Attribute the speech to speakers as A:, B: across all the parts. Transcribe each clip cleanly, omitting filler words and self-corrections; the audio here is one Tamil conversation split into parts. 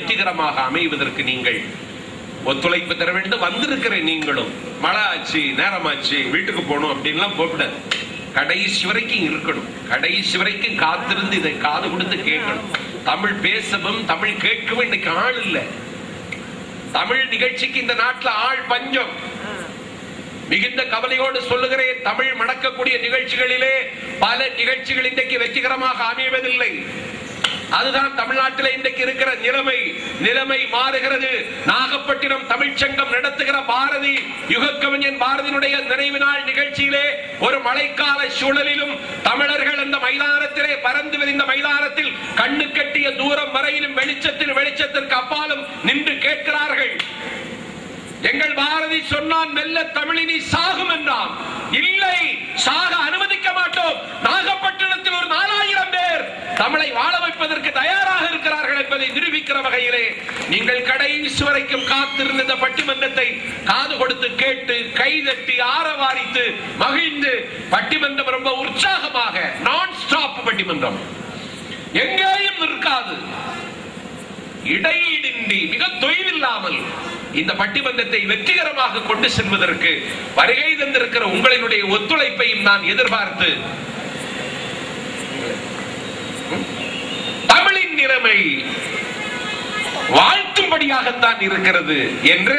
A: வெற்றிகரமாக அமைவதற்கு நீங்கள் ஒத்துழைப்பு தர வேண்டும். வந்திருக்கிற நீங்களும் மழை ஆச்சு, நேரமாச்சு, வீட்டுக்கு போகணும் அப்படின்லாம் போகக்கூடாது. கடைசி வரைக்கும் இருக்கணும். கடைசி வரைக்கும் காத்திருந்து இதை காது கொடுத்து கேட்கணும். தமிழ் பேசவும் தமிழ் கேட்கவும் இன்னைக்கு ஆள் இல்ல. தமிழ் நிகழ்ச்சிக்கு இந்த நாட்டில் ஆள் பஞ்சம். மிகுந்த கவலையோடு சொல்லுகிறேன், தமிழ் மணக்கக்கூடிய நிகழ்ச்சிகளிலே பல நிகழ்ச்சிகள் இன்றைக்கு வெற்றிகரமாக அமைவதில்லை. அதுதான் தமிழ்நாட்டில் இன்றைக்கு இருக்கிற நிலைமை மாறுகிறது. நாகப்பட்டினம் தமிழ்ச்சங்கம் நடத்துகிற பாரதி யுகக்கவிஞன் பாரதியினுடைய நினைவு நாள் நிகழ்ச்சியிலே ஒரு மழைக்கால சூழலிலும் தமிழர்கள் அந்த மைதானத்திலே பறந்து விரிந்த மைதானத்தில் கண்ணு கட்டிய தூரம் வரையிலும் வெளிச்சத்திற்கு அப்பாலும் நின்று கேட்கிறார்கள். எங்கள் பாரதி சொன்னான், மெல்ல தமிழினி சாகும் என்றான். இல்லை, சாக அனுமதிக்க மாட்டோம். நாகப்பட்டினத்தில் ஒரு 4000 பேர் தமிழை வாழ வைப்பதற்கு தயாராக இருக்கிறார்கள் என்பதை நிரூபிக்கிற வகையிலே நீங்கள் கடைசி வரைக்கும் காத்திருந்த இந்த பட்டிமன்றத்தை காது கொடுத்து கேட்டு கைதட்டி ஆரவாரித்து மகிழ்ந்து, பட்டிமன்றம் ரொம்ப உற்சாகமாக நான் ஸ்டாப் பட்டிமன்றம், எங்கேயும் நிற்காது, இடையின்றி மிக தொய்வில்லாமல் இந்த பட்டிமன்றத்தை வெற்றிகரமாக கொண்டு செல்வதற்கு வருகை தந்திருக்கிற உங்களினுடைய ஒத்துழைப்பையும் நான் எதிர்பார்த்து, தமிழின் நிலைமை வாழ்த்தும்படியாகத்தான் இருக்கிறது என்று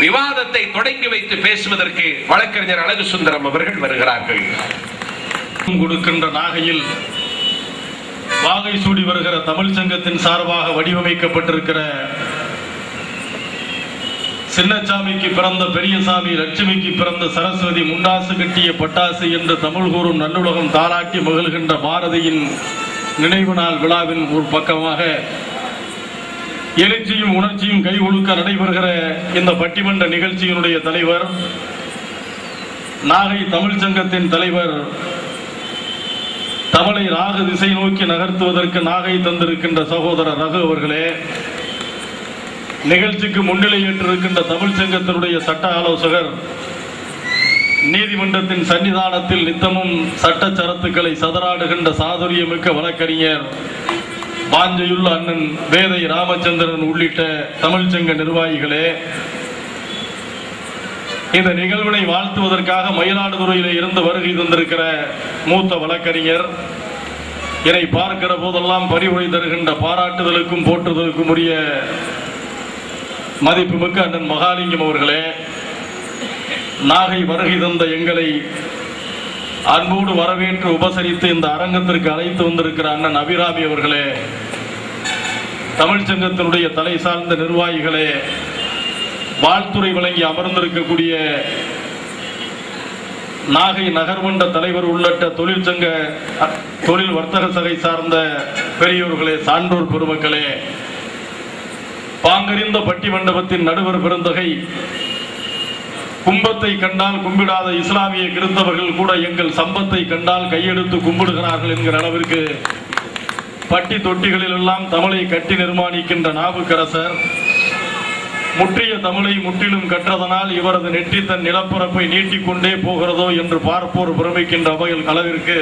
A: விவாதத்தை தொடங்கி வைத்து பேசுவதற்கு வழக்கறிஞர் அழகு சுந்தரம் அவர்கள் வருகிறார்கள்.
B: கொடுக்கின்ற நாகையில் வாகை சூடி வருகிற தமிழ் சங்கத்தின் சார்பாக வடிவமைக்கப்பட்டிருக்கிற சின்னசாமிக்கு பிறந்த பெரியசாமி, லட்சுமிக்கு பிறந்த சரஸ்வதி, முண்டாசு கட்டிய பட்டாசு என்று தமிழ் கூறும் நல்லுலகம் தாளாட்டி மகிழ்கின்ற பாரதியின் நினைவு நாள் விழாவின் ஒரு பக்கமாக எழுச்சியும் உணர்ச்சியும் கைகொழுக்க நடைபெறுகிற இந்த பட்டிமன்ற நிகழ்ச்சியினுடைய தலைவர், நாகை தமிழ் சங்கத்தின் தலைவர், தமிழை ராக திசை நோக்கி நகர்த்துவதற்கு நாகை தந்திருக்கின்ற சகோதரர் ரகு அவர்களே, நிகழ்ச்சிக்கு முன்னிலை ஏற்றிருக்கின்ற தமிழ் சங்கத்தினுடைய சட்ட ஆலோசகர், நீதிமன்றத்தின் சன்னிதானத்தில் நித்தமும் சட்ட சரத்துக்களை சதராடுகின்ற சாதுரியமிக்க வழக்கறிஞர் பாஞ்சையுள்ள அண்ணன் வேதை ராமச்சந்திரன் உள்ளிட்ட தமிழ் சங்க நிர்வாகிகளே, இந்த நிகழ்வினை வாழ்த்துவதற்காக மயிலாடுதுறையிலே இருந்து வருகை தந்திருக்கிற மூத்த வழக்கறிஞர், என்னை பார்க்கிற போதெல்லாம் பரிவுரை தருகின்ற பாராட்டுதலுக்கும் போற்றுதலுக்கும் உரிய மதிப்புமிக்க அண்ணன் மகாலிங்கம் அவர்களே, நாகை வருகை தந்த எங்களை அன்போடு வரவேற்று உபசரித்து இந்த அரங்கத்திற்கு அழைத்து வந்திருக்கிற அண்ணன் அபிராமி அவர்களே, தமிழ் சங்கத்தினுடைய தலை சார்ந்த நிர்வாகிகளே, வாழ்த்துறை வழங்கி அமர்ந்திருக்கக்கூடிய நாகை நகர்மன்ற தலைவர் உள்ளிட்ட தொழிற்சங்க தொழில் வர்த்தக சபை சார்ந்த பெரியோர்களே, சான்றோர் பெருமக்களே, பாங்கறிந்த பட்டி மண்டபத்தின் நடுவர் பெருந்தகை, கும்பத்தை கண்டால் கும்பிடாத இஸ்லாமிய கிறிஸ்தவர்கள் கூட எங்கள் சம்பத்தை கண்டால் கையெடுத்து கும்பிடுகிறார்கள் என்கிற அளவிற்கு பட்டி தொட்டிகளில் எல்லாம் தமிழை கட்டி நிர்மாணிக்கின்ற நாவுக்கரசர், முற்றிய தமிழை முற்றிலும் கற்றதனால் இவரது நெற்றி தன் நிலப்பரப்பை நீட்டிக்கொண்டே போகிறதோ என்று பார்ப்போர் பிரமிக்கின்ற வகையில் அளவிற்கு